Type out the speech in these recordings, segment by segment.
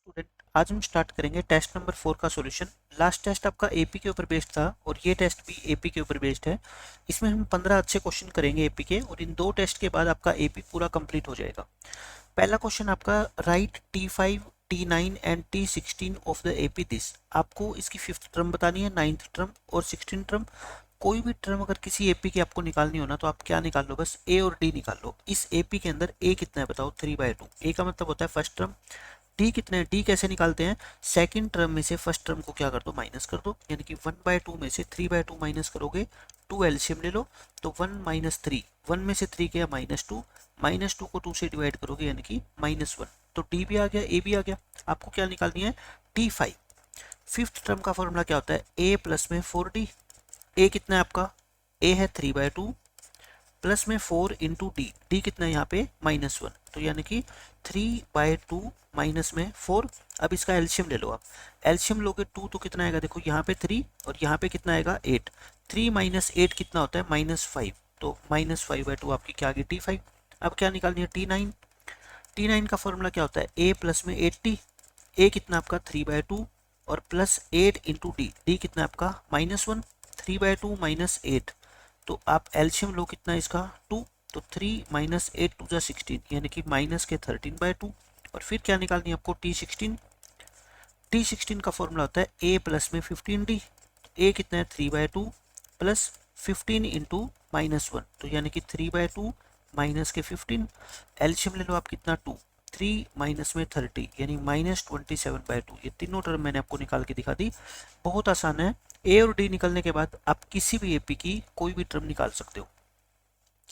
Student, आज हम start करेंगे टेस्ट नंबर 4 का सॉल्यूशन। लास्ट टेस्ट आपका एपी के ऊपर बेस्ड था और ये टेस्ट भी एपी के ऊपर बेस्ड है। इसमें हम 15 अच्छे क्वेश्चन करेंगे एपी के और इन दो टेस्ट के बाद आपका एपी पूरा कंप्लीट हो जाएगा। पहला क्वेश्चन आपका, right T5 T9 and T16 of the AP this. आपको इसकी फिफ्थ टर्म बतानी है, नाइन्थ टर्म और 16 टर्म। कोई भी टर्म अगर किसी एपी की आपको निकालनी हो ना तो आप क्या निकाल लो, बस ए और डी निकाल लो। इस एपी के अंदर ए कितना है बताओ, 3/2। ए का मतलब होता है फर्स्ट टर्म। डी कितना है, डी कैसे निकालते हैं, सेकंड टर्म में से फर्स्ट टर्म को क्या कर दो, माइनस कर दो। यानी कि 1/2 में से 3/2 माइनस करोगे, 2 एलसीएम ले लो तो 1 - 3, 1 में से 3 गया -2, -2 को 2 से डिवाइड करोगे यानी कि -1। तो डी भी आ गया, ए भी आ गया। आपको क्या निकालनी है, T5। फिफ्थ टर्म का फॉर्मूला क्या होता है, ए प्लस में 4D। ए कितना है आपका, ए है 3/2 प्लस में 4 इंटू डी। डी कितना है यहाँ पे, -1। तो यानी कि 3/2 माइनस में 4। अब इसका एल्शियम ले लो आप। एल्शियम लोगे 2 तो कितना आएगा, देखो यहाँ पे 3 और यहाँ पे कितना आएगा 8। 3 - 8 कितना होता है, -5। तो -5/2 आपकी क्या आ गई, T5। अब क्या निकालनी है, T9। T9 का फॉर्मूला क्या होता है, ए प्लस में 8D। ए कितना आपका 3/2 और प्लस 8 इंटू डी। डी कितना आपका -1। 3/2 - 8 तो आप एल्शियम लो कितना इसका, 2। तो 3 - 8 2 16 यानी कि माइनस के 13/2। और फिर क्या निकालनी है आपको, T16। T16 का फॉर्मूला होता है ए प्लस में 15D। ए कितना है 3/2 प्लस 15 इंटू -1 तो यानी कि 3/2 माइनस के 15। एल्शियम ले लो आप कितना, 2। 3 माइनस में 30 यानी -27/2। ये तीनों टर्म मैंने आपको निकाल के दिखा दी। बहुत आसान है। ए और डी निकलने के बाद आप किसी भी एपी की कोई भी टर्म निकाल सकते हो।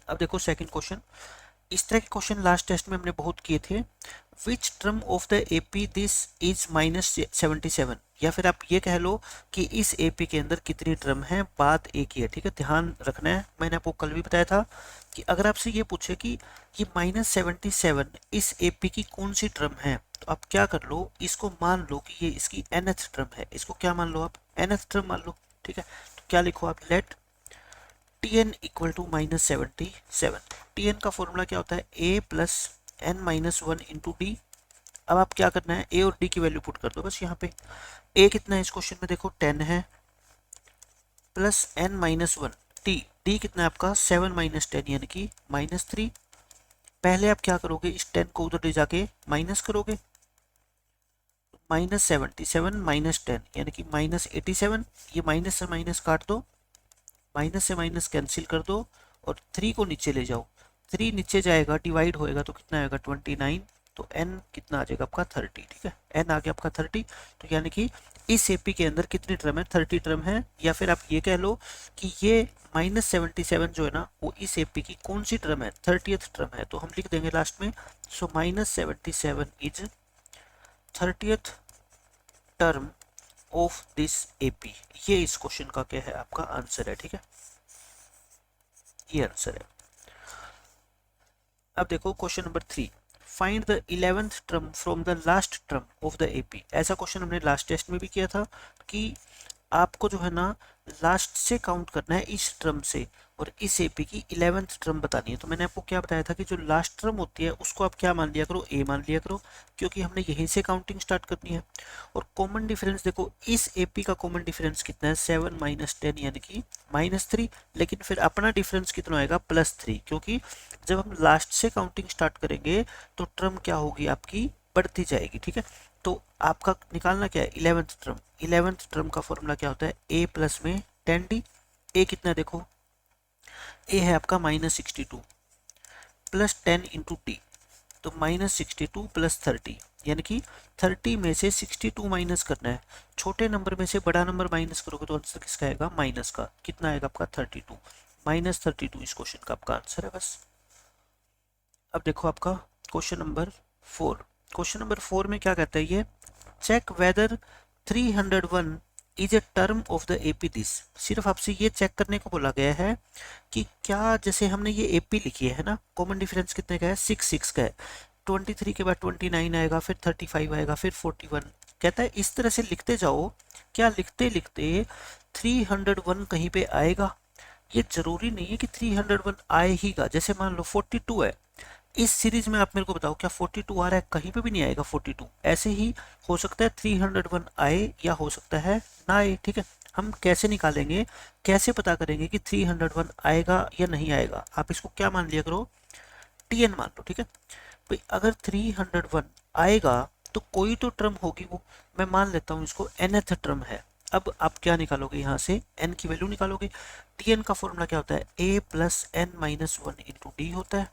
अब देखो सेकंड क्वेश्चन। इस तरह के क्वेश्चन लास्ट टेस्ट में हमने बहुत किए थे। Which term of the AP this is -77। या फिर आप ये कह लो कि इस एपी के अंदर कितनी टर्म है, बात एक ही है। ठीक है, ध्यान रखना है। मैंने आपको कल भी बताया था कि अगर आपसे ये पूछे कि ये -77 इस एपी की कौन सी टर्म है, तो आप क्या कर लो, इसको मान लो कि ये इसकी nth टर्म है। इसको क्या मान लो आप, nth टर्म मान लो। ठीक है, तो क्या लिखो आप, let Tn equal to -77। Tn का फॉर्मूला क्या होता है, a plus n-1 into D. अब आप क्या करना है, a और d की वैल्यू पुट कर दो बस यहाँ पे। a कितना है इस क्वेश्चन में, देखो 10 है, प्लस n-1 d कितना है आपका 7 - 10 यानी कि -3। पहले आप क्या करोगे, इस 10 को उधर ले जाके माइनस करोगे, -77 - 10 यानी कि -87। ये माइनस से माइनस काट दो, माइनस से माइनस कैंसिल कर दो और 3 को नीचे ले जाओ। 3 नीचे जाएगा, डिवाइड होएगा तो कितना आएगा 29। तो n कितना आ जाएगा आपका 30। ठीक है, n आ गया आपका 30। तो यानी कि इस एपी के अंदर कितनी टर्म है, 30 टर्म है। या फिर आप ये कह लो कि ये -77 जो है ना, वो इस एपी की कौन सी टर्म है, 30th टर्म है। तो हम लिख देंगे लास्ट में, सो -77 is 30th term of this AP. ये इस क्वेश्चन का क्या है, आपका आंसर है। ठीक है, ये आंसर है। अब देखो question number 3, find the 11th term from the last term of the AP. ऐसा क्वेश्चन हमने लास्ट टेस्ट में भी किया था कि आपको जो है ना लास्ट से काउंट करना है इस टर्म से और इस एपी की 11th टर्म बतानी है। तो मैंने आपको क्या बताया था कि जो लास्ट टर्म होती है उसको आप क्या मान लिया करो, ए मान लिया करो, क्योंकि हमने यहीं से काउंटिंग स्टार्ट करनी है। और कॉमन डिफरेंस देखो, इस एपी का कॉमन डिफरेंस कितना है, 7 - 10 यानी कि -3। लेकिन फिर अपना डिफरेंस कितना आएगा, +3, क्योंकि जब हम लास्ट से काउंटिंग स्टार्ट करेंगे तो टर्म क्या होगी आपकी, बढ़ती जाएगी। ठीक है, तो आपका निकालना क्या है, 11th टर्म। 11th टर्म का फॉर्मूला क्या होता है, a प्लस में 10d। a कितना देखो, a है आपका -62 प्लस 10 इंटू डी। तो -62 प्लस 30 यानी कि 30 में से 62 माइनस करना है। छोटे नंबर में से बड़ा नंबर माइनस करोगे तो आंसर किसका आएगा, माइनस का। कितना आएगा आपका 32, -32 इस क्वेश्चन का आपका आंसर है बस। अब देखो आपका क्वेश्चन नंबर 4। क्वेश्चन नंबर 4 में क्या कहता है ये, check whether 301 is a term of the AP this. सिर्फ आपसे ये चेक करने को बोला गया है कि क्या, जैसे हमने ये एपी लिखी है ना, कॉमन डिफरेंस कितने का है, 6 का है। 23 के बाद 29 आएगा, फिर 35 आएगा, फिर 41। कहता है इस तरह से लिखते जाओ, क्या लिखते लिखते 301 कहीं पे आएगा। ये जरूरी नहीं है कि 301 आए ही गा। जैसे मान लो 42 है, इस सीरीज में आप मेरे को बताओ क्या 42 आ रहा है? कहीं पे भी नहीं आएगा 42। ऐसे ही हो सकता है 301 आए या हो सकता है ना आए, ठीक है। हम कैसे निकालेंगे, कैसे पता करेंगे कि 301 आएगा या नहीं आएगा? आप इसको क्या मान लिया करो, tn मान लो, ठीक है भाई। अगर 301 आएगा तो कोई तो टर्म होगी, वो मैं मान लेता हूँ इसको nth टर्म है। अब आप क्या निकालोगे, यहाँ से n की वैल्यू निकालोगे। tn का फॉर्मूला क्या होता है, a plus n minus 1 into d होता है।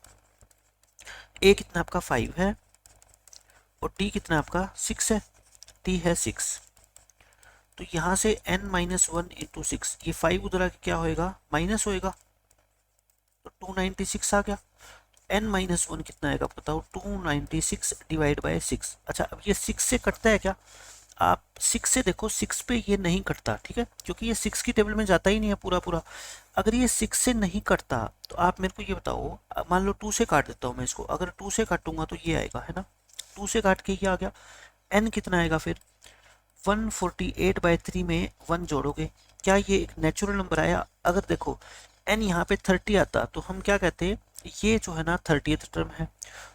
a कितना आपका 5 है और t कितना आपका 6 है, t है 6। तो यहाँ से n माइनस 1 इंटू 6, ये 5 उधर आके क्या होएगा, माइनस होएगा, तो 296 आ गया। n माइनस 1 कितना आएगा बताओ, 296 डिवाइड बाय 6। अच्छा अब ये 6 से कटता है क्या? आप 6 से देखो, 6 पे ये नहीं कटता, ठीक है, क्योंकि ये 6 की टेबल में जाता ही नहीं है पूरा पूरा। अगर ये 6 से नहीं कटता तो आप मेरे को ये बताओ, मान लो 2 से काट देता हूँ मैं इसको, अगर 2 से काटूंगा तो ये आएगा, है ना। 2 से काट के ये आ गया। n कितना आएगा फिर, 148/3 में 1 जोड़ोगे, क्या ये एक नेचुरल नंबर आया? अगर देखो n यहाँ पे 30 आता तो हम क्या कहते, ये जो है ना 30th टर्म है।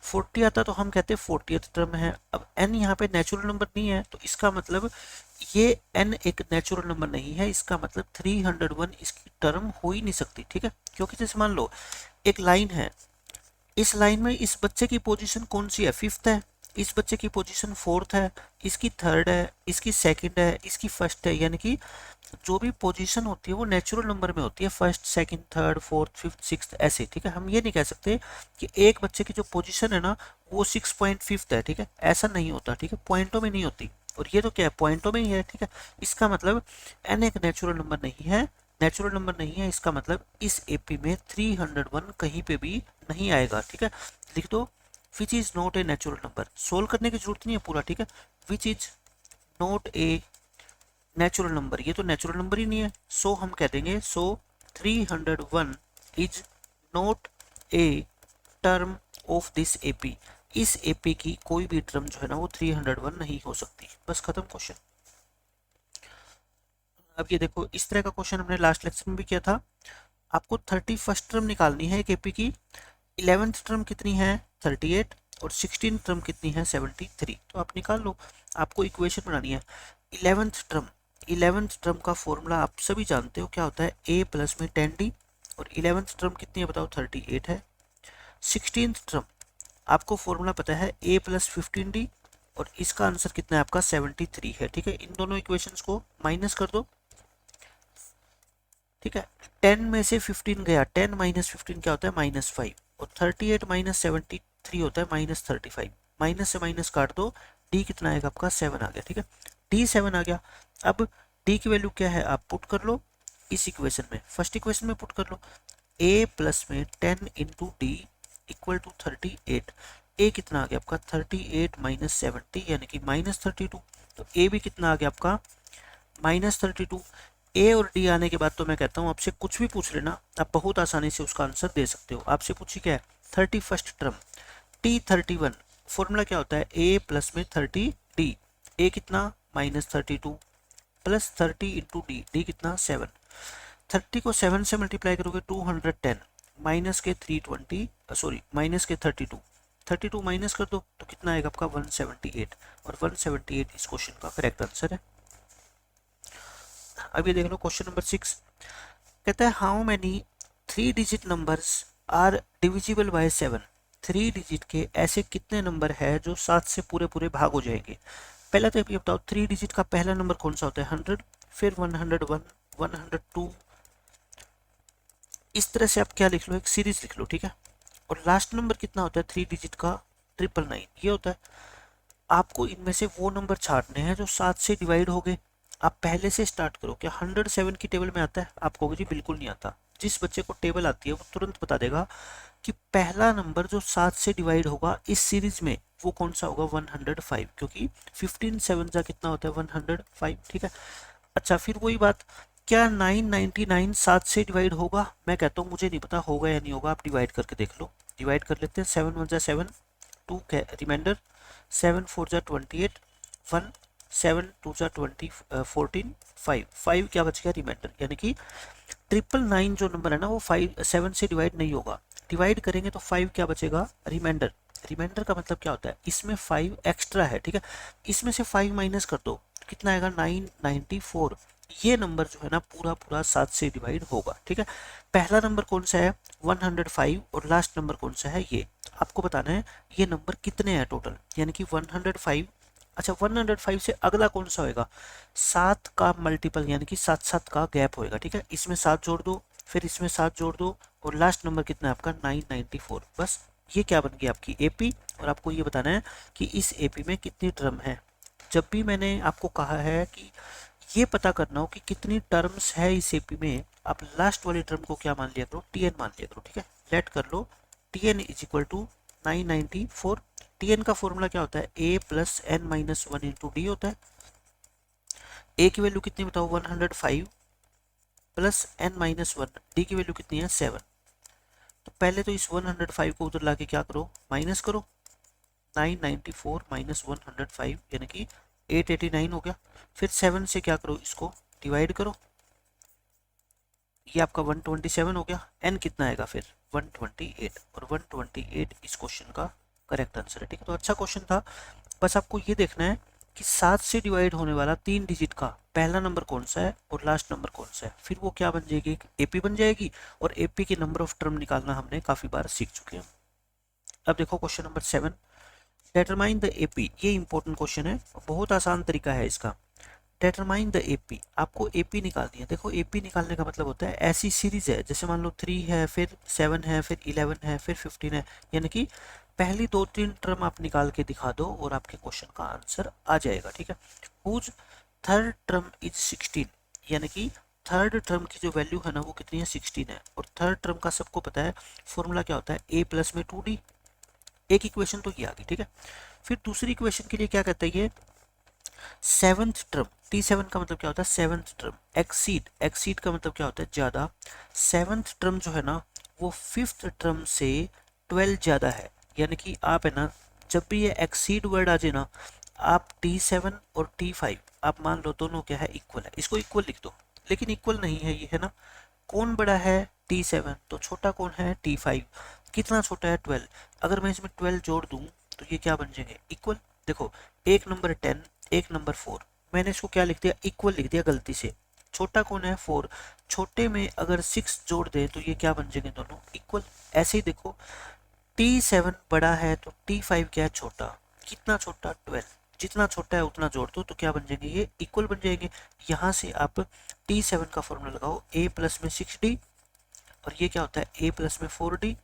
40 आता तो हम कहते 40th टर्म है। अब n यहाँ पे नेचुरल नंबर नहीं है, तो इसका मतलब ये n एक नेचुरल नंबर नहीं है, इसका मतलब 301 इसकी टर्म हो ही नहीं सकती, ठीक है। क्योंकि जैसे मान लो एक लाइन है, इस लाइन में इस बच्चे की पोजीशन कौन सी है, 5th है, इस बच्चे की पोजीशन 4th है, इसकी 3rd है, इसकी 2nd है, इसकी 1st है। यानी कि जो भी पोजीशन होती है वो नेचुरल नंबर में होती है, 1st 2nd 3rd 4th 5th 6th ऐसे, ठीक है। हम ये नहीं कह सकते कि एक बच्चे की जो पोजीशन है ना वो 6.5 है, ठीक है, ऐसा नहीं होता, ठीक है, पॉइंटों में नहीं होती। और ये तो क्या है, पॉइंटों में ही है, ठीक है। इसका मतलब n एक नेचुरल नंबर नहीं है, नेचुरल नंबर नहीं है, इसका मतलब इस एपी में 301 कहीं पे भी नहीं आएगा, ठीक है। लिख दो which is not a natural number, solve करने की जरूरत नहीं है पूरा, ठीक है। Which is not a natural number, ये तो नेचुरल नंबर ही नहीं है, सो हम कह देंगे सो 301 is not a term of this AP. इस एपी की कोई भी टर्म जो है ना वो 301 नहीं हो सकती। बस खत्म क्वेश्चन। अब ये देखो, इस तरह का क्वेश्चन हमने लास्ट लेक्चर में भी किया था। आपको 31st टर्म निकालनी है एक एपी की, 11th टर्म कितनी है 38 और 16th टर्म कितनी है 73। तो आप निकाल लो, आपको इक्वेशन बनानी है। 11th टर्म का फॉर्मूला आप सभी जानते हो क्या होता है, a प्लस में 10d, और 11th टर्म कितनी है बताओ 38 है। 16th टर्म आपको फॉर्मूला पता है a प्लस 15d, और इसका आंसर कितना है आपका 73 है, ठीक है। इन दोनों इक्वेशंस को माइनस कर दो, ठीक है। 10 में से 15 गया, 10 माइनस 15 क्या होता है -5, और 38 माइनस 73 होता है -35। माइनस से माइनस काट दो, d कितना आएगा आपका 7 आ गया, ठीक है। d 7 आ गया। अब d की वैल्यू क्या है आप पुट कर लो इस इक्वेशन में, फर्स्ट इक्वेशन में पुट कर लो। a प्लस में 10 into D equal to 38। a कितना आ गया आपका 38 माइनस 70 यानी कि -32। तो a भी कितना आ गया आपका -32। ए और डी आने के बाद तो मैं कहता हूँ आपसे कुछ भी पूछ लेना, आप बहुत आसानी से उसका आंसर दे सकते हो। आपसे पूछिए क्या है 31st टर्म T31, फॉर्मूला क्या होता है a प्लस में 30d, a कितना -32 प्लस 30 इंटू डी, डी कितना 7। 30 को 7 से मल्टीप्लाई करोगे 210, माइनस के 320 सॉरी माइनस के 32 माइनस कर दो तो कितना आएगा आपका 178, और 178 इस क्वेश्चन का करेक्ट आंसर है। अब ये देख लो क्वेश्चन नंबर 6, कहता है how many 3 digit numbers are divisible by 7। 3 digit के ऐसे कितने नंबर है जो 7 से पूरे पूरे भाग हो जाएंगे। पहला तो ये बताओ 3 डिजिट का पहला नंबर कौन सा होता है 100, फिर 101 102, इस तरह से आप क्या लिख लो एक सीरीज लिख लो, ठीक है। और लास्ट नंबर कितना होता है 3 डिजिट का 999 ये होता है। आपको इनमें से वो नंबर छांटने हैं जो 7 से डिवाइड हो गए। आप पहले से स्टार्ट करो, क्या 107 की टेबल में आता है? आप कहोगे जी बिल्कुल नहीं आता। जिस बच्चे को टेबल आती है वो तुरंत बता देगा कि पहला नंबर जो 7 से डिवाइड होगा इस सीरीज में वो कौन सा होगा 105, क्योंकि 15 7 जा कितना होता है 105, ठीक है। अच्छा फिर वही बात, क्या 999 7 से डिवाइड होगा? मैं कहता हूँ मुझे नहीं पता होगा या नहीं होगा, आप डिवाइड करके देख लो। डिवाइड कर लेते हैं, 7 1 जा 7, 2 रिमाइंडर, 7 4 जा 28, 1 7 2 जा 20 14 5 क्या बच गया रिमाइंडर। यानी कि 999 जो नंबर है ना वो 7 से डिवाइड नहीं होगा। डिवाइड करेंगे तो 5 क्या बचेगा, रिमाइंडर। रिमाइंडर का मतलब क्या होता है, इसमें 5 एक्स्ट्रा है, ठीक है, इसमें से 5 माइनस कर दो, कितना आएगा 994। ये नंबर जो है ना पूरा पूरा 7 से डिवाइड होगा, ठीक है। पहला नंबर कौन सा है 105 और लास्ट नंबर कौन सा है ये, आपको बताना है ये नंबर कितने हैं टोटल, यानी कि 105। अच्छा 105 से अगला कौन सा होएगा, 7 का मल्टीपल यानी कि 7 का गैप होएगा, ठीक है, इसमें 7 जोड़ दो, फिर इसमें 7 जोड़ दो, और लास्ट नंबर कितना है आपका 994। बस ये क्या बन गई आपकी एपी। और आपको ये बताना है कि इस एपी में कितनी टर्म है। जब भी मैंने आपको कहा है कि ये पता करना हो कि कितनी टर्म्स है इस एपी में, आप लास्ट वाली टर्म को क्या मान लिया करो, टीएन मान लिया करो, ठीक है। लेट कर लो T N is equal to 994। T N का फॉर्मूला क्या होता है, a plus n minus 1 into d होता है। ए की वैल्यू कितनी बताओ 105 प्लस एन माइनस 1, डी की वैल्यू कितनी है 7। तो पहले तो इस 105 को उधर लाके क्या करो, माइनस करो, 994 माइनस 105 यानी कि 889 हो गया। फिर 7 से क्या करो, इसको डिवाइड करो, ये आपका 127 हो गया। एन कितना आएगा फिर 128, और 128 इस क्वेश्चन का करेक्ट आंसर है, ठीक है। तो अच्छा क्वेश्चन था, बस आपको ये देखना है कि 7 से डिवाइड होने वाला 3 डिजिट का पहला नंबर कौन सा है और लास्ट नंबर कौन सा है, फिर वो क्या बन जाएगी, एपी बन जाएगी। और एपी के नंबर ऑफ टर्म निकालना हमने काफी बार सीख चुके हैं। अब देखो question number 7, determine the AP. ये इंपॉर्टेंट क्वेश्चन है, बहुत आसान तरीका है इसका। डेटरमाइन द एपी, आपको एपी निकालनी है। देखो एपी निकालने का मतलब होता है ऐसी सीरीज है, जैसे मान लो 3 है, फिर 7 है, फिर 11 है, फिर 15 है, यानी कि पहली 2-3 टर्म आप निकाल के दिखा दो और आपके क्वेश्चन का आंसर आ जाएगा, ठीक है। हुज थर्ड टर्म इज 16, यानी कि थर्ड टर्म की जो वैल्यू है ना वो कितनी है 16 है। और थर्ड टर्म का सबको पता है फॉर्मूला क्या होता है, ए प्लस में 2d। एक इक्वेशन तो ये आ गई, ठीक है। फिर दूसरी इक्वेशन के लिए क्या कहता है ये, सेवंथ टर्म, T7 का मतलब क्या होता है सेवंथ टर्म। एक्सीड, एक्सीड का मतलब क्या होता है ज्यादा। सेवंथ टर्म जो है ना वो फिफ्थ टर्म से 12 ज्यादा है, यानी कि आप है ना जब भी ये एक्सीड वर्ड आ जाए ना, आप T7 और T5 आप मान लो दोनों क्या है इक्वल है, इसको इक्वल लिख दो। लेकिन इक्वल नहीं है ये, है ना, कौन बड़ा है T7, तो छोटा कौन है T5। कितना छोटा है 12, अगर मैं इसमें 12 जोड़ दूं तो ये क्या बन जाएंगे इक्वल। देखो एक नंबर 10, एक नंबर 4, मैंने इसको क्या लिख दिया इक्वल लिख दिया गलती से। छोटा कौन है 4, छोटे में अगर 6 जोड़ दे तो ये क्या बन जाएंगे दोनों इक्वल। ऐसे ही देखो T7 बड़ा है तो T5 क्या है छोटा, कितना छोटा 12, जितना छोटा है उतना जोड़ दो तो क्या बन जाएंगे ये इक्वल बन जाएंगे। यहाँ से आप T7 का फॉर्मूला लगाओ, a प्लस में 6d, और ये क्या होता है a प्लस में 4d।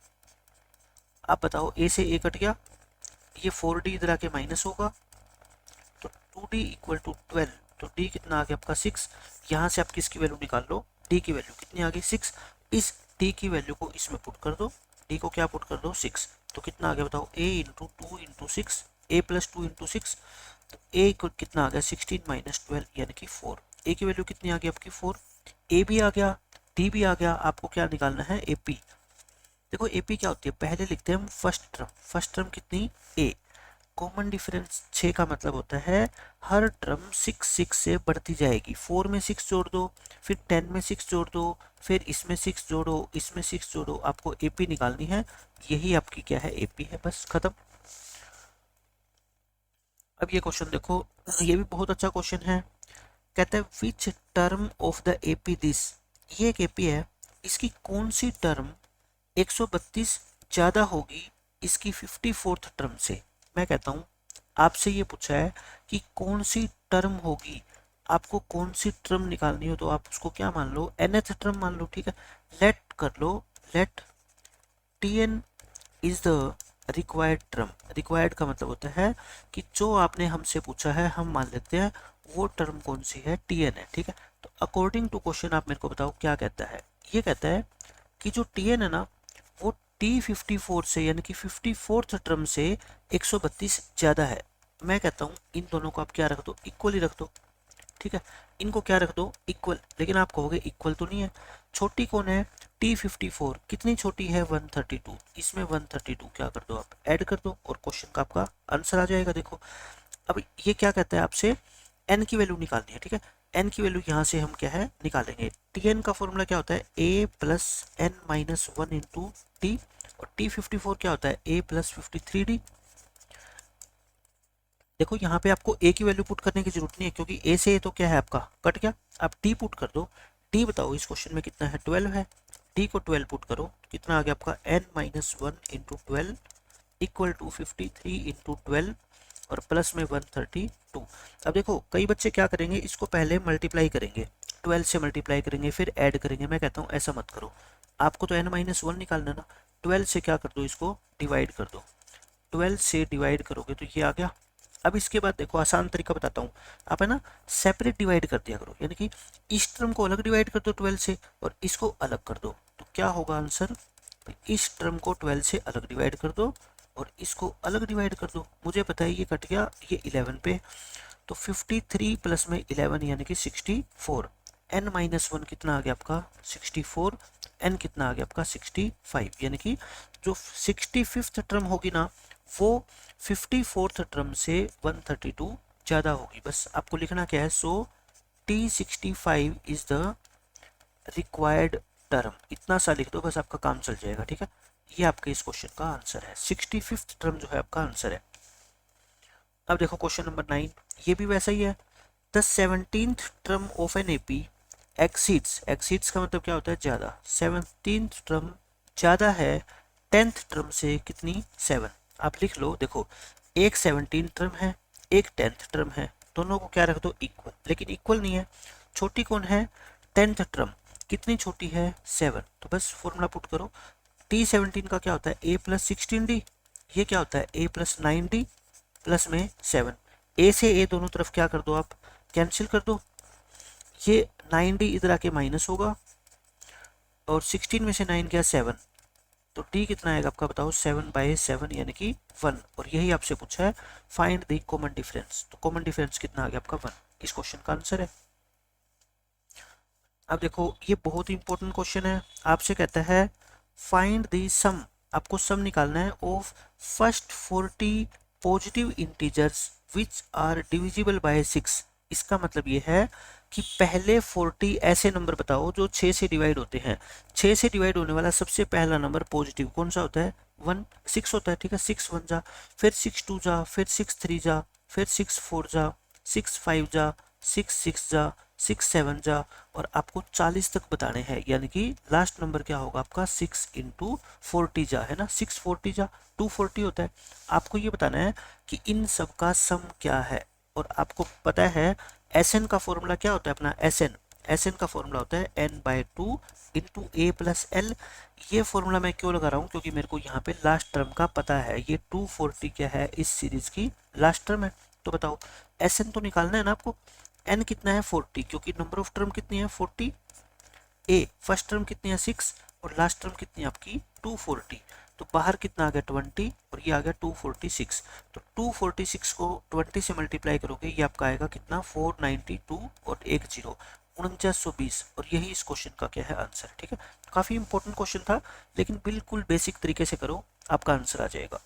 आप बताओ a से a कट गया, ये 4d इधर आके माइनस होगा, तो 2d इक्वल टू 12, तो d कितना आ गया आपका 6। यहाँ से आप किसकी वैल्यू निकाल लो, d की वैल्यू कितनी आ गई 6। इस d की वैल्यू को इसमें पुट कर दो, d को क्या पुट कर दो 6, तो कितना आ गया बताओ a into 2 into 6, a plus 2 into 6, तो a को कितना आ गया 16 माइनस 12 यानी कि 4। a की वैल्यू कितनी आ गई आपकी 4, a भी आ गया d भी आ गया, आपको क्या निकालना है ap। देखो एपी क्या होती है, पहले लिखते हैं हम फर्स्ट टर्म, फर्स्ट टर्म कितनी ए। कॉमन डिफरेंस 6 का मतलब होता है हर टर्म 6 से बढ़ती जाएगी। 4 में 6 जोड़ दो, फिर 10 में 6 जोड़ दो, फिर इसमें 6 जोड़ो, इसमें 6 जोड़ो, आपको एपी निकालनी है। यही आपकी क्या है एपी है, बस खत्म। अब ये क्वेश्चन देखो, ये भी बहुत अच्छा क्वेश्चन है। कहता है which term of the AP this, ये एक एपी है, इसकी कौन सी टर्म 132 ज्यादा होगी इसकी 54th टर्म से। मैं कहता हूं आपसे ये पूछा है कि कौन सी टर्म होगी, आपको कौन सी टर्म निकालनी हो तो आप उसको क्या मान लो nth टर्म मान लो, ठीक है। लेट कर लो, let tn is the required term. Required का मतलब होता है कि जो आपने हमसे पूछा है हम मान लेते हैं वो टर्म कौन सी है tn है, ठीक है। तो अकॉर्डिंग टू क्वेश्चन आप मेरे को बताओ क्या कहता है। ये कहता है कि जो tn है ना वो T54 से यानी कि 54th टर्म से 132 ज्यादा है। मैं कहता हूं इन दोनों को आप क्या रख दो इक्वल ही रख दो, ठीक है। इनको क्या रख दो इक्वल, लेकिन आप कहोगे इक्वल तो नहीं है। छोटी कौन है T54, कितनी छोटी है 132, इसमें 132 क्या कर दो आप ऐड कर दो और क्वेश्चन का आपका आंसर आ जाएगा। देखो अब ये क्या कहता है आपसे n की वैल्यू निकालनी है, ठीक है। एन की वैल्यू यहाँ से हम क्या है निकालेंगे। टी एन का फॉर्मूला क्या होता है, a plus n minus one into t, और टी 54 क्या होता है, ए प्लस 53 डी। देखो यहाँ पे आपको ए की वैल्यू पुट करने की जरूरत नहीं है, क्योंकि ए से ए तो क्या है आपका कट गया। आप टी पुट कर दो। टी बताओ इस क्वेश्चन में कितना है, 12 है। टी को 12 पुट करो, कितना आ गया आपका, N minus one into 12 equal to 53 into 12 और प्लस में 132। अब देखो कई बच्चे क्या करेंगे, इसको पहले मल्टीप्लाई करेंगे, 12 से मल्टीप्लाई करेंगे फिर ऐड करेंगे। मैं कहता हूँ ऐसा मत करो, आपको तो एन माइनस वन निकालना ना, 12 से क्या कर दो, इसको डिवाइड कर दो। 12 से डिवाइड करोगे तो ये आ गया। अब इसके बाद देखो आसान तरीका बताता हूँ, आप है ना सेपरेट डिवाइड कर दिया करो, यानी कि इस टर्म को अलग डिवाइड कर दो 12 से और इसको अलग कर दो, तो क्या होगा आंसर, इस टर्म को 12 से अलग डिवाइड कर दो और इसको अलग डिवाइड कर दो। मुझे पता है ये कट गया, ये 11 पे, तो 53 प्लस में 11 यानी कि 64। एन माइनस वन कितना आ गया आपका 64, एन कितना आ गया आपका 65, यानी कि जो 65th टर्म होगी ना वो 54th टर्म से 132 ज़्यादा होगी। बस आपको लिखना क्या है, सो T65 is the required term, इतना सा लिख दो बस, आपका काम चल जाएगा। ठीक है, ये आपके इस क्वेश्चन का आंसर है, 65th टर्म जो है आपका आंसर है। अब देखो क्वेश्चन नंबर 9, ये भी वैसा ही है। The 17th term of an AP exceeds, exceeds का मतलब क्या होता है ज़्यादा, 17th टर्म ज़्यादा है 10th टर्म से कितनी 7। आप लिख लो, देखो एक 17 टर्म है एक 10th टर्म है, दोनों को क्या रख दो इक्वल, लेकिन इक्वल नहीं है, छोटी कौन है 10th टर्म, कितनी छोटी है 7, तो बस फॉर्मूला पुट करो। T17 का क्या होता है, ए प्लस 16D, ये क्या होता है ए प्लस 9D प्लस में 7। ए से ए दोनों तरफ क्या कर दो आप, कैंसिल कर दो, ये 9D इधर आके माइनस होगा और 16 में से 9 गया 7, तो टी कितना आएगा आपका बताओ, 7/7 यानी कि 1। और यही आपसे पूछा है फाइंड द कॉमन डिफरेंस, तो कॉमन डिफरेंस कितना आ गया आपका 1, इस क्वेश्चन का आंसर है। अब देखो ये बहुत ही इंपॉर्टेंट क्वेश्चन है, आपसे कहता है फाइंड द सम, आपको सम निकालना है of first 40 positive integers which are divisible by 6। इसका मतलब ये है कि पहले 40 ऐसे नंबर बताओ जो 6 से डिवाइड होते हैं। 6 से डिवाइड होने वाला सबसे पहला नंबर पॉजिटिव कौन सा होता है, 1 6 होता है। ठीक है, 6 1 जा, फिर 6 2 जा, फिर 6 3 जा, फिर 6 4 जा, 6 5 जा, 6 6 जा, 6 7 जा, और आपको 40 तक बताने हैं, यानी कि लास्ट नंबर क्या होगा आपका 6 इंटू 40 जा, है ना, 6 40 जा 240 होता है। आपको ये बताना है कि इन सब का सम क्या है, और आपको पता है एस एन का फॉर्मूला क्या होता है अपना, एस एन का फॉर्मूला होता है n/2 इंटू ए प्लस एल। ये फॉर्मूला मैं क्यों लगा रहा हूँ, क्योंकि मेरे को यहाँ पे लास्ट टर्म का पता है, ये 240 क्या है इस सीरीज की लास्ट टर्म है। तो बताओ एस एन तो निकालना है ना आपको, एन कितना है 40, क्योंकि नंबर ऑफ टर्म कितनी है 40, ए फर्स्ट टर्म कितनी है 6 और लास्ट टर्म कितनी है आपकी 240, तो बाहर कितना आ गया 20 और ये आ गया 246। तो 246 को 20 से मल्टीप्लाई करोगे ये आपका आएगा कितना 492 और एक जीरो 4920, और यही इस क्वेश्चन का क्या है आंसर। ठीक है, काफी इंपॉर्टेंट क्वेश्चन था, लेकिन बिल्कुल बेसिक तरीके से करो आपका आंसर आ जाएगा।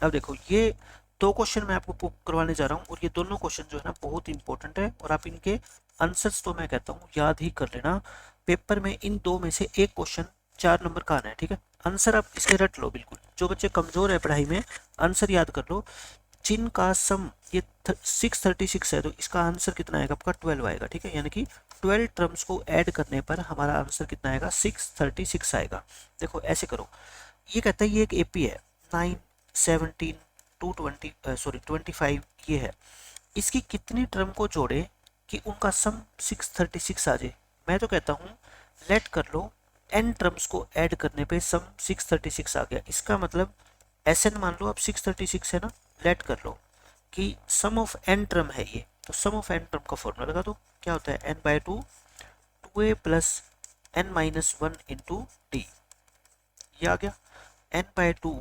अब देखो ये दो क्वेश्चन मैं आपको करवाने जा रहा हूँ, और ये दोनों क्वेश्चन जो है ना बहुत इंपॉर्टेंट है, और आप इनके आंसर्स तो मैं कहता हूँ याद ही कर लेना। पेपर में इन दो में से एक क्वेश्चन 4 नंबर का आना है। ठीक है, आंसर आप इसके रट लो बिल्कुल, जो बच्चे कमजोर है पढ़ाई में आंसर याद कर लो। जिनका सम ये 636 है, तो इसका आंसर कितना आएगा आपका 12 आएगा। ठीक है, यानी कि 12 टर्म्स को ऐड करने पर हमारा आंसर कितना आएगा 636 आएगा। देखो ऐसे करो, ये कहता है ये एक एपी है 9 17 220 सॉरी 25 ये है, इसकी कितनी टर्म को जोड़े कि उनका सम 636 आ जाए। मैं तो कहता हूँ लेट कर लो, n टर्म्स को ऐड करने पे सम 636 आ गया, इसका मतलब Sn मान लो अब 636 है ना, लेट कर लो कि सम ऑफ n टर्म है ये, तो सम ऑफ n टर्म का फॉर्मूला लगा दो, क्या होता है n/2 2a plus n-1 into D, ये आ गया n/2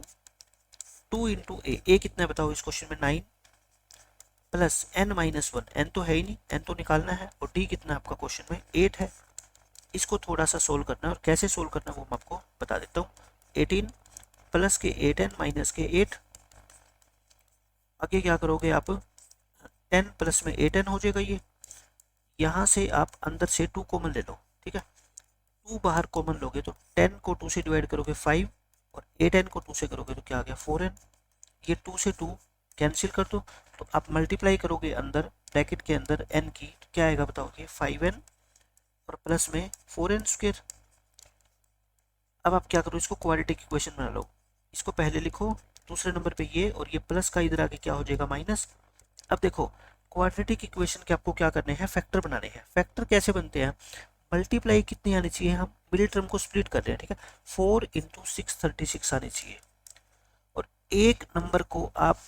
2 इंटू ए कितना है बताओ इस क्वेश्चन में 9 प्लस n-1, n तो है ही नहीं, n तो निकालना है, और d कितना है आपका क्वेश्चन में 8 है। इसको थोड़ा सा सोल्व करना है, और कैसे सोल्व करना है वो मैं आपको बता देता हूँ। 18 प्लस के 8n माइनस के 8, आगे क्या करोगे आप 10 प्लस में a10 हो जाएगा ये। यहाँ से आप अंदर से 2 कॉमन ले लो, ठीक है। 2 बाहर कॉमन लोगे तो 10 को 2 से डिवाइड करोगे 5 और a10 को 2 से करोगे तो क्या आ गया 4n। ये 2 से 2 कैंसिल कर दो, तो आप मल्टीप्लाई करोगे अंदर ब्रैकेट के अंदर n की, तो क्या आएगा बताओगे 5n और प्लस में 4n स्क्वायर। अब आप क्या करो, इसको क्वाड्रेटिक इक्वेशन बना लो। इसको पहले लिखो दूसरे नंबर पे ये, और ये प्लस का इधर आके क्या हो जाएगा माइनस। अब देखो क्वाड्रेटिक इक्वेशन के आपको क्या करने हैं, फैक्टर बनाने हैं। फैक्टर कैसे बनते हैं, मल्टीप्लाई कितनी आनी चाहिए, हम मिडिल टर्म को स्प्लिट कर रहे हैं, ठीक है। 4 × 6 36 आनी चाहिए, और एक नंबर को आप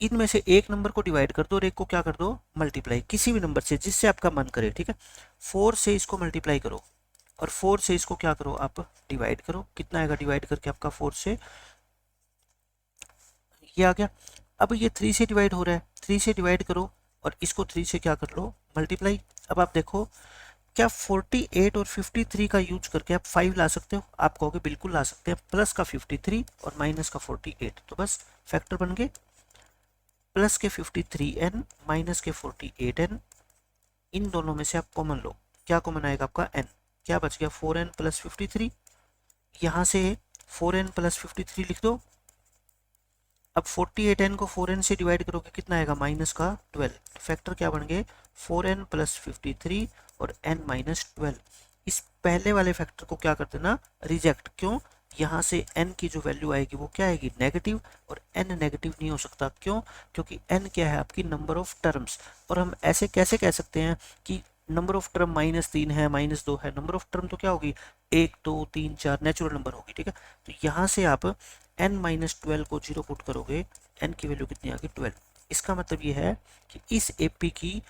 इनमें से एक नंबर को डिवाइड कर दो और एक को क्या कर दो मल्टीप्लाई, किसी भी नंबर से जिससे आपका मन करे, ठीक है। 4 से इसको मल्टीप्लाई करो और 4 से इसको क्या करो आप डिवाइड करो, कितना आएगा डिवाइड करके आपका 4 से ये आ गया। अब ये 3 से डिवाइड हो रहा है, 3 से डिवाइड करो और इसको 3 से क्या कर लो मल्टीप्लाई। अब आप देखो क्या 48 और 53 का यूज करके आप 5 ला सकते हो, आप कहोगे बिल्कुल ला सकते हैं। प्लस का 53 और माइनस का 48, तो बस फैक्टर बन गए। प्लस के 53n माइनस के 48n, इन दोनों में से आप कॉमन लो, क्या कॉमन आएगा आपका n, क्या बच गया 4n प्लस 53। यहाँ से 4n प्लस 53 लिख दो। अब 48n को 4n से डिवाइड करोगे कितना आएगा माइनस का 12, फैक्टर क्या बन गए 4n प्लस 53 और n माइनस 12। इस पहले वाले फैक्टर को क्या कर देना रिजेक्ट, क्यों, यहाँ से n की जो वैल्यू आएगी वो क्या आएगी नेगेटिव, और n नेगेटिव नहीं हो सकता, क्यों, क्योंकि n क्या है आपकी नंबर ऑफ टर्म्स। और हम ऐसे कैसे कह सकते हैं कि नंबर ऑफ टर्म -3 है -2 है, नंबर ऑफ टर्म तो क्या होगी 1 2 3 4 नेचुरल नंबर होगी, ठीक है। तो यहाँ से आप n-12 को 0 पुट करोगे, n की वैल्यू कितनी आ गई 12। इसका मतलब ये है कि इस एपी की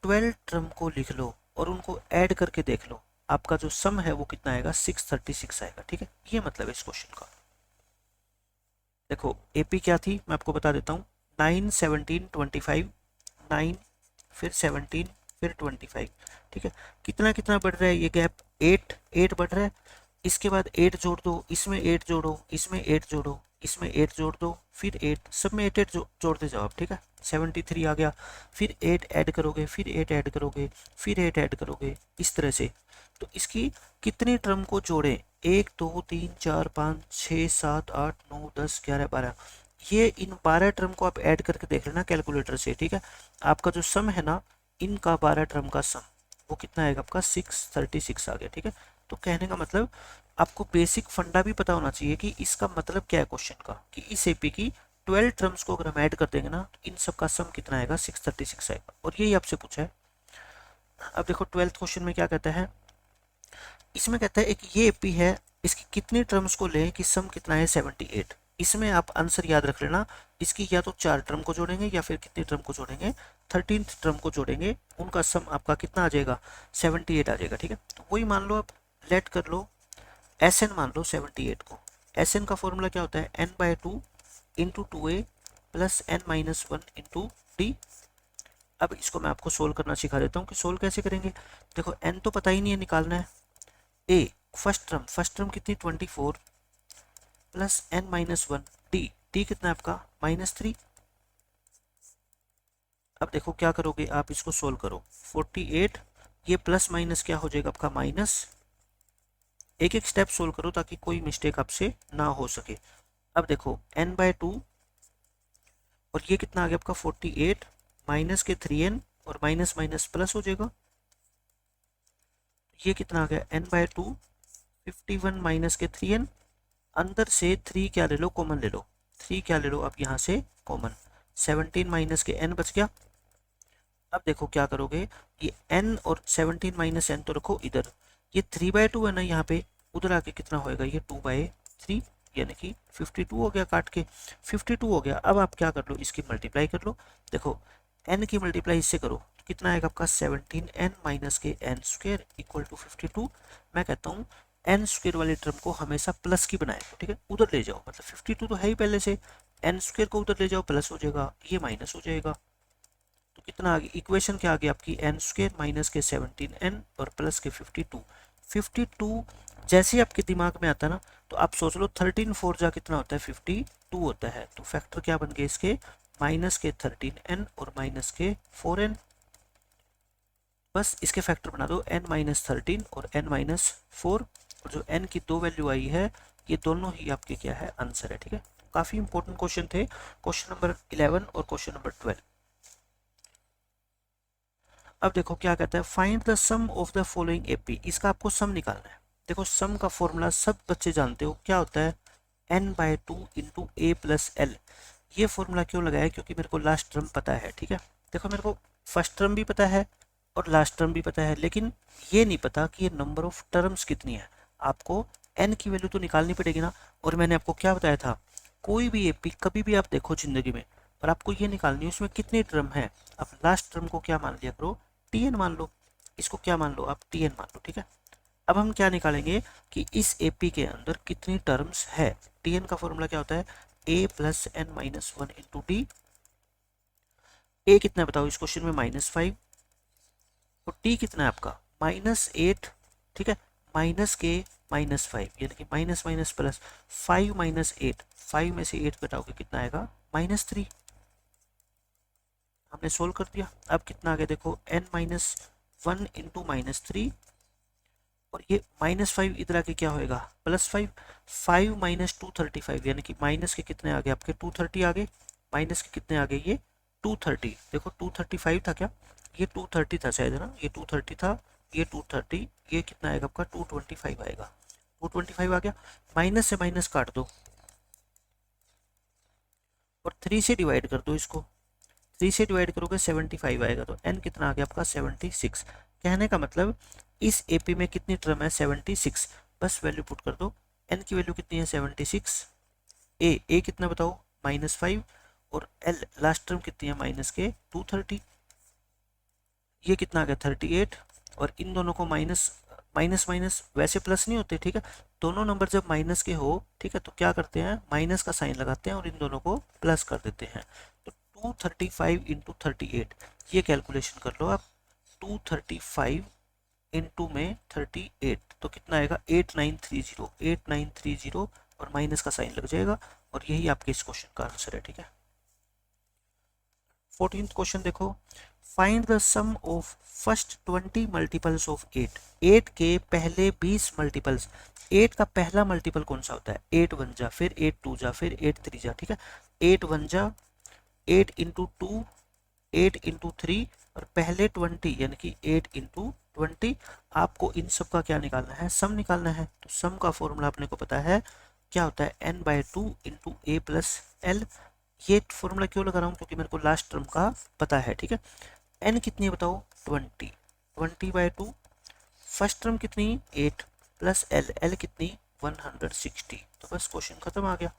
12 टर्म को लिख लो और उनको ऐड करके देख लो, आपका जो सम है वो कितना आएगा 636 आएगा, ठीक है। ये मतलब है इस क्वेश्चन का। देखो एपी क्या थी मैं आपको बता देता हूँ, 9 17 25, 9 फिर 17 फिर 25, ठीक है। कितना कितना बढ़ रहा है ये गैप, 8 बढ़ रहा है। इसके बाद 8 जोड़ दो, इसमें 8 जोड़ो, इसमें 8 जोड़ो, इसमें 8 जोड़ दो, फिर 8, सब में 8 जोड़ते जाओ आप, ठीक है। 73 आ गया, फिर 8 ऐड करोगे, फिर 8 ऐड करोगे, फिर 8 ऐड करोगे, इस तरह से। तो इसकी कितनी टर्म को जोड़ें, 1 2 3 4 5 6 7 8 9 10 11 12, ये इन 12 टर्म को आप ऐड करके देख लेना कैलकुलेटर से, ठीक है। आपका जो सम है ना इनका 12 टर्म का सम वो कितना आएगा आपका 636 आ गया, ठीक है। तो कहने का मतलब आपको बेसिक फंडा भी पता होना चाहिए कि इसका मतलब क्या है क्वेश्चन का, कि इस एपी की 12 टर्म्स को अगर हम ऐड कर देंगे ना तो इन सब का सम कितना आएगा 636 आएगा, और यही आपसे पूछा है। अब देखो 12th क्वेश्चन में क्या कहता है, इसमें कहता है एक ये एपी है, इसकी कितनी टर्म्स को लें कि सम कितना है 78। इसमें आप आंसर याद रख लेना, इसकी या तो 4 टर्म को जोड़ेंगे या फिर कितनी टर्म को जोड़ेंगे 13th टर्म को जोड़ेंगे, उनका सम आपका कितना आ जाएगा 78 आ जाएगा, ठीक है। तो वही मान लो आप लेट कर लो Sn मान लो 78 को। Sn का फॉर्मूला क्या होता है n/2 into 2a plus n-1 into D. अब इसको मैं आपको सोल्व करना सिखा देता हूँ कि सोल्व कैसे करेंगे। देखो n तो पता ही नहीं है, निकालना है a, फर्स्ट टर्म कितनी 24 प्लस n-1 डी कितना है आपका -3। अब देखो क्या करोगे आप, इसको सोल्व करो 48, ये प्लस माइनस क्या हो जाएगा आपका माइनस, एक एक स्टेप सोल्व करो ताकि कोई मिस्टेक आपसे ना हो सके। अब देखो n/2 और ये कितना आ गया आपका 48 माइनस के 3n और माइनस माइनस प्लस हो जाएगा, ये कितना आ गया n/2 51 माइनस के 3n, अंदर से 3 क्या ले लो कॉमन ले लो, 3 क्या ले लो आप यहाँ से कॉमन, 17 माइनस के n बच गया। अब देखो क्या करोगे, ये n और 17 माइनस n तो रखो इधर, ये 3/2 है ना यहाँ पे, उधर आके कितना होएगा ये 2/3, यानी कि 52 हो गया, काट के 52 हो गया। अब आप क्या कर लो इसकी मल्टीप्लाई कर लो, देखो n की मल्टीप्लाई इससे करो तो कितना आएगा आपका 17n माइनस के n स्क्वायर इक्वल टू 52। मैं कहता हूँ n स्क्वायर वाली टर्म को हमेशा प्लस की बनाए, ठीक है, उधर ले जाओ, मतलब 52 तो है ही पहले से, n स्क्वायर को उधर ले जाओ प्लस हो जाएगा, ये माइनस हो जाएगा। तो कितना आ गया, इक्वेशन क्या आ गई आपकी n स्क्वायर माइनस के 17n और प्लस के 52 जैसे आपके दिमाग में आता है ना तो आप सोच लो 13 4 जा कितना होता है 52 होता है, तो फैक्टर क्या बन गए इसके माइनस के 13n और माइनस के 4n, बस इसके फैक्टर बना दो n माइनस 13 और n माइनस 4, और जो n की दो वैल्यू आई है ये दोनों ही आपके क्या है आंसर है। ठीक है, काफी इंपॉर्टेंट क्वेश्चन थे, क्वेश्चन नंबर 11 और क्वेश्चन नंबर 12। अब देखो क्या कहता है, find the sum of the following AP, इसका आपको सम निकालना है। देखो सम का फॉर्मूला सब बच्चे जानते हो, क्या होता है n/2 इंटू ए प्लस एल। ये फॉर्मूला क्यों लगाया, क्योंकि मेरे को लास्ट टर्म पता है। ठीक है, देखो मेरे को फर्स्ट टर्म भी पता है और लास्ट टर्म भी पता है, लेकिन ये नहीं पता कि ये नंबर ऑफ टर्म्स कितनी है। आपको n की वैल्यू तो निकालनी पड़ेगी ना, और मैंने आपको क्या बताया था, कोई भी एपी कभी भी आप देखो जिंदगी में, और आपको ये निकालनी है उसमें कितने टर्म है। आप लास्ट टर्म को क्या मान लिया करो, tn मान लो, इसको क्या मान लो आप, tn मान लो। ठीक है, अब हम क्या निकालेंगे कि इस एपी के अंदर कितनी टर्म्स है। tn का फॉर्मूला क्या होता है, a plus n minus 1 into t. A कितना बताओ इस क्वेश्चन में, -5, और टी कितना है आपका -8। ठीक है, माइनस के -5 यानी कि माइनस माइनस प्लस, 5 माइनस 8, 5 में से 8 घटाओगे कितना आएगा -3। हमने सोल्व कर दिया। अब कितना आ गया देखो, n माइनस 1 इंटू -3, और ये -5 इधर आके क्या होएगा +5, 5 माइनस 235 यानी कि माइनस के कितने आ गए आपके 230 आ गए, माइनस के कितने आ गए ये 230। देखो 235 था क्या, ये 230 था शायद, है ना, ये 230 था, ये 230, ये कितना आएगा आपका 225 आएगा। 225 आ गया, माइनस से माइनस काट दो और 3 से डिवाइड कर दो इसको, 3 से डिवाइड करोगे 75 आएगा, तो n कितना आ गया आपका 76। कहने का मतलब इस एपी में कितनी टर्म है 76, बस वैल्यू पुट कर दो। n की वैल्यू कितनी है 76, ए कितना बताओ -5, और l लास्ट टर्म कितनी है माइनस के 230, ये कितना आ गया 38, और इन दोनों को माइनस माइनस माइनस वैसे प्लस नहीं होते। ठीक है, दोनों नंबर जब माइनस के हो, ठीक है, तो क्या करते हैं माइनस का साइन लगाते हैं और इन दोनों को प्लस कर देते हैं। तो 235 इंटू 38, ये कैलकुलेशन कर लो आप, 235 इंटू में 38, तो कितना आएगा 8930, 8930, और माइनस का साइन लग जाएगा, और यही आपके इस क्वेश्चन का आंसर है। ठीक है, 14th क्वेश्चन देखो, find the sum of first 20 multiples of 8। 8 के पहले 20 मल्टीपल्स, 8 का पहला मल्टीपल कौन सा होता है, 8 1 जा, फिर 8 2 जा, फिर 8 3 जा। ठीक है, 8 1 जा, 8 इंटू 2, 8 इंटू 3, और पहले 20 यानी कि 8 इंटू 20। आपको इन सब का क्या निकालना है, सम निकालना है। तो सम का फॉर्मूला अपने को पता है, क्या होता है n/2 इंटू ए प्लस एल। ये फॉर्मूला क्यों लगा रहा हूँ, क्योंकि मेरे को लास्ट टर्म का पता है। ठीक है, n कितनी है बताओ 20, 20/2, फर्स्ट टर्म कितनी 8 प्लस एल कितनी 160। तो बस क्वेश्चन खत्म आ गया।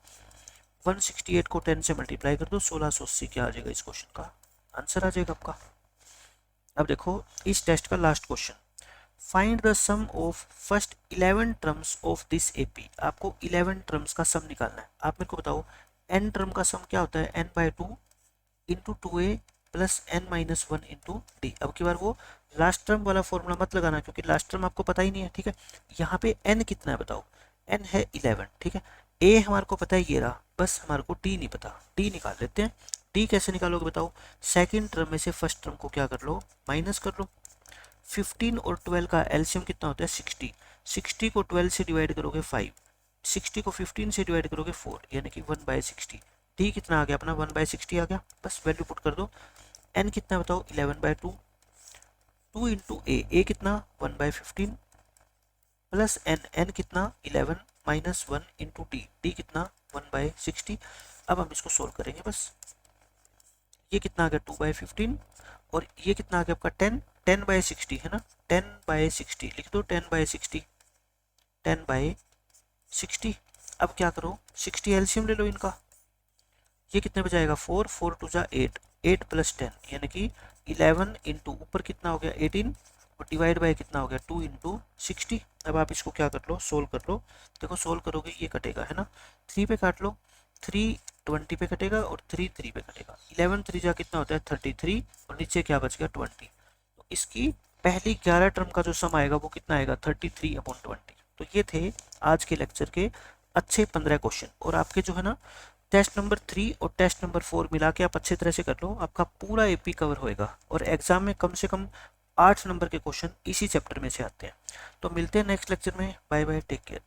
168 को 10 से मल्टीप्लाई कर दो, 1680 क्या आ जाएगा इस क्वेश्चन का आंसर आ जाएगा आपका। अब देखो इस टेस्ट का last question, find the sum of first 11 terms of this AP. आपको 11 टर्म्स का सम निकालना है। आप मेरे को बताओ n टर्म का सम क्या होता है, n/2 into 2a plus n minus 1 into D. अब की बार वो लास्ट टर्म वाला फॉर्मूला मत लगाना, क्योंकि लास्ट टर्म आपको पता ही नहीं है। ठीक है, यहाँ पे n कितना है बताओ, n है 11। ठीक है, a हमारे को पता है ये रहा, बस हमारे को d नहीं पता, d निकाल लेते हैं। d कैसे निकालोगे बताओ, सेकेंड टर्म में से फर्स्ट टर्म को क्या कर लो माइनस कर लो। 15 और 12 का एलसीएम कितना होता है 60, 60 को 12 से डिवाइड करोगे 5, 60 को 15 से डिवाइड करोगे 4, यानी कि 1/60। डी कितना आ गया अपना 1/60 आ गया, बस वैल्यू पुट कर दो। एन कितना बताओ 11/2, 2 इंटू ए कितना 1/15 प्लस एन कितना 11 माइनस 1 इंटू डी कितना 1/60। अब हम इसको सोल्व करेंगे बस। ये कितना आ गया 2/15, और ये कितना आ गया आपका 10/60 है ना, 10/60 लिख दो, 10/60, 10/60। अब क्या करो 60 एलसीएम ले लो इनका, ये कितने बजाएगा 4, 4 2 जा 8, 8 प्लस 10 यानी कि 11 इंटू ऊपर कितना हो गया 18, और डिवाइड बाय कितना हो गया 2 इंटू 60। अब आप इसको क्या कर लो सोल्व कर लो। देखो सोल्व करोगे ये कटेगा है ना, 3 पे काट लो, 3 20 पे कटेगा और 3 3 पे कटेगा, 11 3 जा कितना होता है 33, और नीचे क्या बच गया 20। तो इसकी पहली 11 टर्म का जो सम आएगा वो कितना आएगा 33/20। तो ये थे आज के लेक्चर के अच्छे 15 क्वेश्चन, और आपके जो है ना टेस्ट नंबर 3 और टेस्ट नंबर 4 मिला के आप अच्छी तरह से कर लो, आपका पूरा एपी कवर होएगा और एग्जाम में कम से कम 8 नंबर के क्वेश्चन इसी चैप्टर में से आते हैं। तो मिलते हैं नेक्स्ट लेक्चर में। Bye bye, take care.